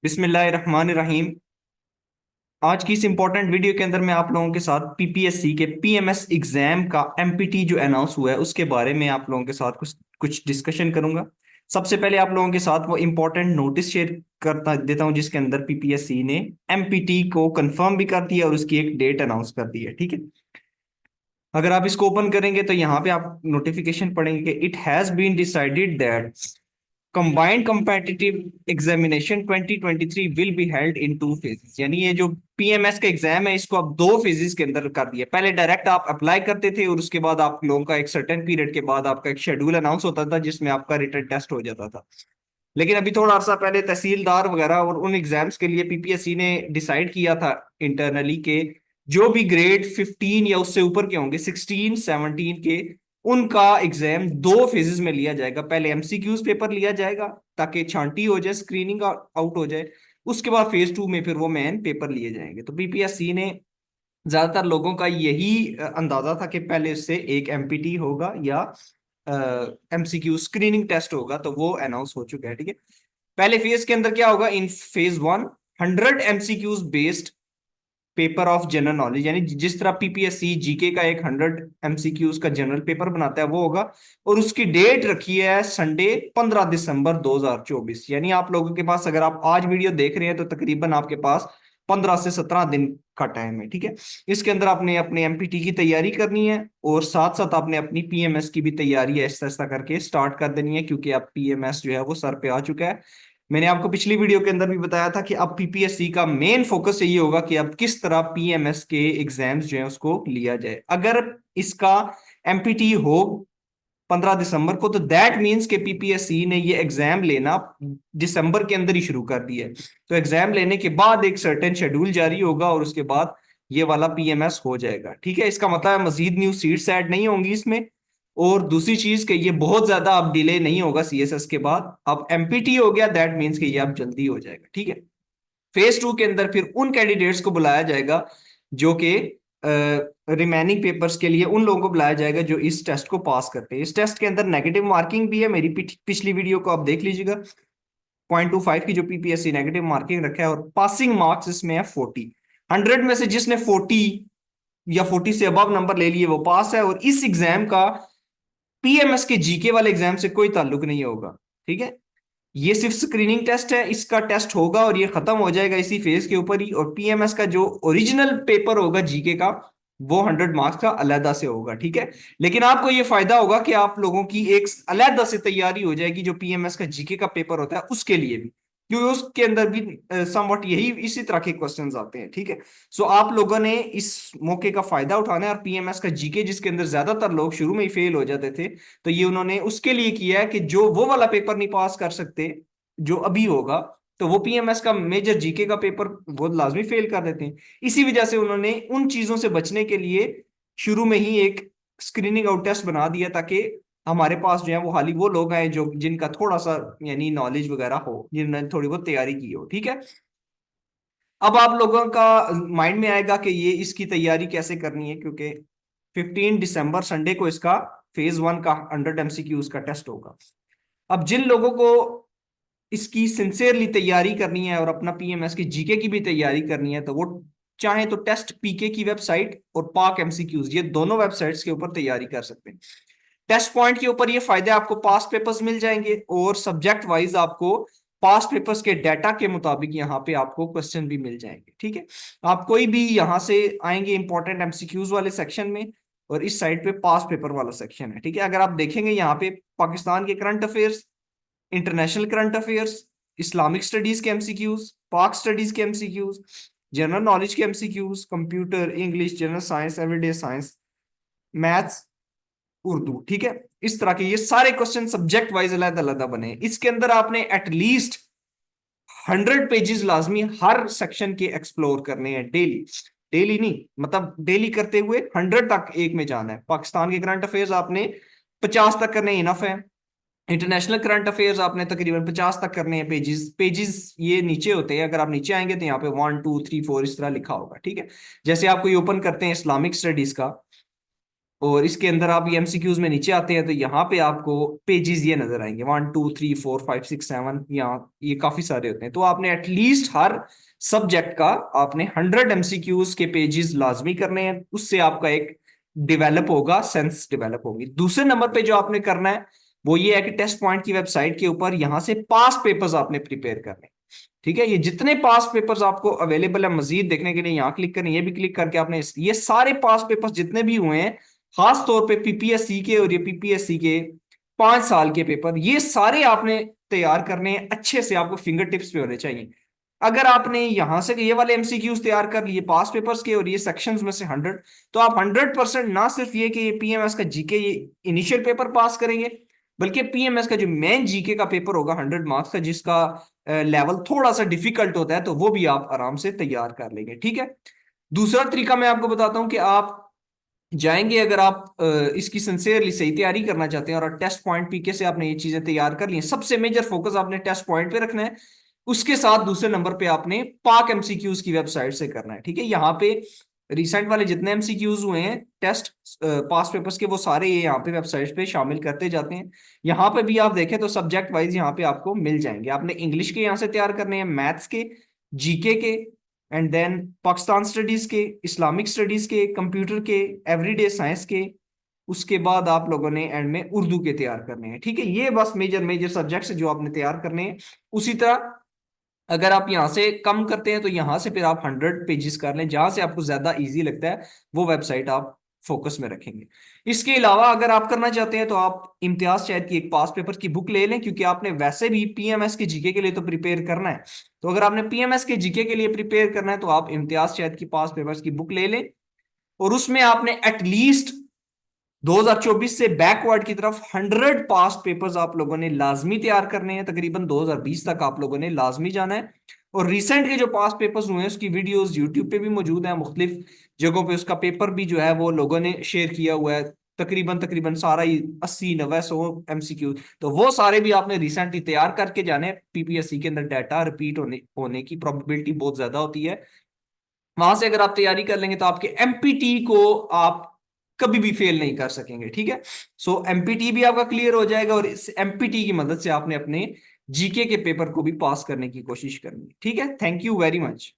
बिस्मिल्लाहिर्रहमानिर्रहीम। आज की इस इंपॉर्टेंट वीडियो के अंदर मैं आप लोगों के साथ पीपीएससी के पीएमएस एग्जाम का एमपीटी जो अनाउंस हुआ है उसके बारे में आप लोगों के साथ कुछ कुछ डिस्कशन करूंगा। सबसे पहले आप लोगों के साथ वो इंपॉर्टेंट नोटिस शेयर करता देता हूं जिसके अंदर पीपीएससी ने एमपीटी को कंफर्म भी कर दिया और उसकी एक डेट अनाउंस कर दी है। ठीक है, अगर आप इसको ओपन करेंगे तो यहाँ पे आप नोटिफिकेशन पढ़ेंगे कि it has been decided that combined competitive examination 2023 will be held in two phases. यानी ये जो पीएमएस का एग्जाम है इसको अब दो फेजेस के अंदर कर दिया। पहले डायरेक्ट आप अप्लाई करते थे और उसके बाद आप लोगों का एक सर्टेन पीरियड के बाद आपका एक शेड्यूल अनाउंस होता था जिसमें आपका रिटन टेस्ट हो जाता था। लेकिन अभी थोड़ा अर्सा पहले तहसीलदार वगैरह और उन एग्जाम्स के लिए पीपीएससी ने डिसाइड किया था इंटरनली के जो भी ग्रेड 15 या उससे ऊपर के होंगे, 16 17 के, उनका एग्जाम दो फेजेस में लिया जाएगा। पहले एमसीक्यूज पेपर लिया जाएगा ताकि छांटी हो जाए, स्क्रीनिंग आउट हो जाए। उसके बाद फेज 2 में फिर वो मेन पेपर लिए जाएंगे। तो पीपीएससी ने ज्यादातर लोगों का यही अंदाजा था कि पहले उससे एक एमपीटी होगा या एमसीक्यू स्क्रीनिंग टेस्ट होगा, तो वो अनाउंस हो चुका है। ठीक है, पहले फेज के अंदर क्या होगा, in phase 1 100 MCQs based paper of general knowledge, यानी जिस तरह पीपीएससी जीके का एक 100 एमसीक्यूज का जनरल पेपर बनाता है वो होगा। और उसकी डेट रखी है संडे 15 दिसंबर 2024। यानी आप लोगों के पास, अगर आप आज वीडियो देख रहे हैं तो तकरीबन आपके पास 15 से 17 दिन का टाइम है। ठीक है, इसके अंदर आपने अपने एमपीटी की तैयारी करनी है और साथ साथ आपने अपनी पीएमएस की भी तैयारी ऐसा ऐसा करके स्टार्ट कर देनी है, क्योंकि अब पीएमएस जो है वो सर पे आ चुका है। मैंने आपको पिछली वीडियो के अंदर भी बताया था कि अब पीपीएससी का मेन फोकस यही होगा कि अब किस तरह पीएमएस के एग्जाम्स जो है उसको लिया जाए। अगर इसका एमपीटी हो 15 दिसंबर को, तो दैट मीन्स के पीपीएससी ने ये एग्जाम लेना दिसंबर के अंदर ही शुरू कर दिया है। तो एग्जाम लेने के बाद एक सर्टेन शेड्यूल जारी होगा और उसके बाद ये वाला पीएमएस हो जाएगा। ठीक है, इसका मतलब है मजीद न्यू सीट्स ऐड नहीं होंगी इसमें। और दूसरी चीज कि ये बहुत ज्यादा अब डिले नहीं होगा सीएसएस के बाद, अब एमपीटी हो गया, दैट मीन्स कि ये अब जल्दी हो जाएगा। ठीक है, फेज 2 के अंदर फिर उन कैंडिडेट्स को बुलाया जाएगा जो कि रिमेनिंग पेपर्स के लिए उन लोगों को बुलाया जाएगा जो इस टेस्ट को पास करते हैं। इस टेस्ट के अंदर नेगेटिव मार्किंग भी है, मेरी पिछली वीडियो को आप देख लीजिएगा। 0.25 की जो पीपीएससी नेगेटिव मार्किंग रखा है, और पासिंग मार्क्स इसमें है 40। 100 में से जिसने 40 या 40 से अबव नंबर ले लिए वो पास है। और इस एग्जाम का पीएमएस के जीके वाले एग्जाम से कोई ताल्लुक नहीं होगा। ठीक है, ये सिर्फ स्क्रीनिंग टेस्ट है, इसका टेस्ट होगा और ये खत्म हो जाएगा इसी फेज के ऊपर ही। और पीएमएस का जो ओरिजिनल पेपर होगा जीके का, वो 100 मार्क्स का अलहदा से होगा। ठीक है, लेकिन आपको ये फायदा होगा कि आप लोगों की एक अलहदा से तैयारी हो जाएगी जो पीएमएस का जीके का पेपर होता है उसके लिए भी, क्योंकि उसके अंदर भी समवट यही इसी तरह के क्वेश्चंस आते हैं। ठीक है, सो आप लोगों ने इस मौके का फायदा उठाना है। और पीएमएस का जीके जिसके अंदर ज्यादातर लोग शुरू में ही फेल हो जाते थे, तो ये उन्होंने उसके लिए किया है कि जो वो वाला पेपर नहीं पास कर सकते जो अभी होगा, तो वो पीएमएस का मेजर जीके का पेपर वो लाजमी फेल कर देते हैं। इसी वजह से उन्होंने उन चीजों से बचने के लिए शुरू में ही एक स्क्रीनिंग आउट टेस्ट बना दिया, ताकि हमारे पास जो है वो हाली वो लोग आए जो जिनका थोड़ा सा यानी नॉलेज वगैरह हो, जिन्होंने थोड़ी बहुत तैयारी की हो। ठीक है, अब आप लोगों का माइंड में आएगा कि ये इसकी तैयारी कैसे करनी है, क्योंकि 15 दिसंबर संडे को इसका फेज 1 का 100 एमसीक्यूज का टेस्ट होगा। अब जिन लोगों को इसकी सिंसियरली तैयारी करनी है और अपना पीएमएस की जीके की भी तैयारी करनी है, तो वो चाहे तो टेस्ट पीके की वेबसाइट और पाक एमसीक्यूज, ये दोनों वेबसाइट्स के ऊपर तैयारी कर सकते हैं। टेस्ट पॉइंट के ऊपर ये फायदे, आपको पास पेपर्स मिल जाएंगे और सब्जेक्ट वाइज आपको पास पेपर्स के डाटा के मुताबिक यहाँ पे आपको क्वेश्चन भी मिल जाएंगे। ठीक है, आप कोई भी यहाँ से आएंगे इंपॉर्टेंट एमसीक्यूज वाले सेक्शन में, और इस साइड पे पास पेपर वाला सेक्शन है। ठीक है, अगर आप देखेंगे यहाँ पे पाकिस्तान के current affairs, international current affairs, Islamic studies के एमसीक्यूज, पाक स्टडीज के एमसीक्यूज, जनरल नॉलेज के MCQs, computer, English, general science, everyday science, maths, Urdu. ठीक है, इस तरह के ये सारे क्वेश्चन सब्जेक्ट वाइज अलग अलग बने हैं। इसके अंदर आपने एटलीस्ट 100 पेजेस लाजमी हर सेक्शन के एक्सप्लोर करने हैं डेली। डेली नहीं, मतलब डेली करते हुए 100 तक एक में जाना है। पाकिस्तान के करंट अफेयर्स आपने 50 तक करने इनफ है। इंटरनेशनल करंट अफेयर्स आपने तकरीबन 50 तक करने हैं। पेजेस पेजेस ये नीचे होते हैं, अगर आप नीचे आएंगे तो यहाँ पे 1 2 3 4 इस तरह लिखा होगा। ठीक है, जैसे आप कोई ओपन करते हैं इस्लामिक स्टडीज का, और इसके अंदर आप ये एमसीक्यूज में नीचे आते हैं तो यहाँ पे आपको पेजेस ये नजर आएंगे 1 2 3 4 5 6 7, यहाँ ये काफी सारे होते हैं। तो आपने एटलीस्ट हर सब्जेक्ट का आपने 100 एमसीक्यूज के पेजेस लाजमी करने हैं, उससे आपका एक डेवलप होगा, सेंस डेवलप होगी। दूसरे नंबर पे जो आपने करना है वो ये है कि टेस्ट पॉइंट की वेबसाइट के ऊपर यहाँ से पास पेपर्स आपने प्रिपेयर करने हैं। ठीक है, ये जितने पास पेपर्स आपको अवेलेबल है मजीद देखने के लिए यहाँ क्लिक करें, ये भी क्लिक करके आपने ये सारे पास पेपर्स जितने भी हुए हैं, खास तौर पे पीपीएससी के और ये पीपीएससी के 5 साल के पेपर, ये सारे आपने तैयार करने हैं अच्छे से, आपको फिंगर टिप्स पे होने चाहिए। अगर आपने यहां से ये वाले एमसीक्यूज तैयार कर लिए पास पेपर्स के और ये सेक्शंस में से 100, तो आप 100% ना सिर्फ ये कि ये पीएमएस का जीके ये इनिशियल पेपर पास करेंगे, बल्कि पीएमएस का जो मेन जीके का पेपर होगा 100 मार्क्स का, जिसका लेवल थोड़ा सा डिफिकल्ट होता है, तो वो भी आप आराम से तैयार कर लेंगे। ठीक है, दूसरा तरीका मैं आपको बताता हूं कि आप जाएंगे, अगर आप इसकी सिंसियरली सही तैयारी करना चाहते हैं और टेस्ट पॉइंट पीके से आपने ये चीजें तैयार कर ली हैं, सबसे मेजर फोकस आपने टेस्ट पॉइंट पे रखना है, उसके साथ दूसरे नंबर पे आपने पाक एमसीक्यूज की वेबसाइट से करना है। ठीक है, यहाँ पे रिसेंट वाले जितने एमसीक्यूज हुए हैं टेस्ट पास पेपर्स के, वो सारे ये यहाँ पे वेबसाइट पे शामिल करते जाते हैं। यहाँ पे भी आप देखें तो सब्जेक्ट वाइज यहाँ पे आपको मिल जाएंगे। आपने इंग्लिश के यहाँ से तैयार करने हैं, मैथ्स के, जीके के, एंड देन पाकिस्तान स्टडीज के, इस्लामिक स्टडीज के, कंप्यूटर के, एवरीडे साइंस के, उसके बाद आप लोगों ने एंड में उर्दू के तैयार करने हैं। ठीक है, ये बस मेजर मेजर सब्जेक्ट्स जो आपने तैयार करने हैं। उसी तरह अगर आप यहां से कम करते हैं तो यहां से फिर आप 100 पेजेस कर लें, जहां से आपको ज्यादा इजी लगता है वो वेबसाइट आप फोकस में रखेंगे। इसके अलावा अगर आप करना चाहते हैं तो आप इम्तियाज चैद की एक पास पेपर की बुक ले लें, क्योंकि आपने वैसे भी पीएमएस के जीके के लिए तो प्रिपेयर करना है। तो अगर आपने पीएमएस के जीके के लिए प्रिपेयर करना है तो आप इम्तियाज चैद की पास पेपर्स की बुक ले लें, और उसमें आपने एटलीस्ट 2024 से बैकवर्ड की तरफ 100 पास्ट पेपर्स आप लोगों ने लाजमी तैयार करने हैं। तकरीबन 2020 तक आप लोगों ने लाजमी जाना है। और रिसेंट के जो पास्ट पेपर्स हुए हैं उसकी वीडियोस यूट्यूब पे भी मौजूद है, मुख्तलिफ जगहों पे उसका पेपर भी जो है वो लोगों ने शेयर किया हुआ है, तकरीबन तकरीबन सारा ही 80 90 100 एमसीक्यू, तो वो सारे भी आपने रिसेंटली तैयार करके जाने हैं। पीपीएससी के अंदर डाटा रिपीट होने की प्रोबेबिलिटी बहुत ज्यादा होती है। वहां से अगर आप तैयारी कर लेंगे तो आपके एमपीटी को आप कभी भी फेल नहीं कर सकेंगे। ठीक है, सो एमपीटी भी आपका क्लियर हो जाएगा, और इस एमपीटी की मदद से आपने अपने जीके के पेपर को भी पास करने की कोशिश करनी है। ठीक है, थैंक यू वेरी मच।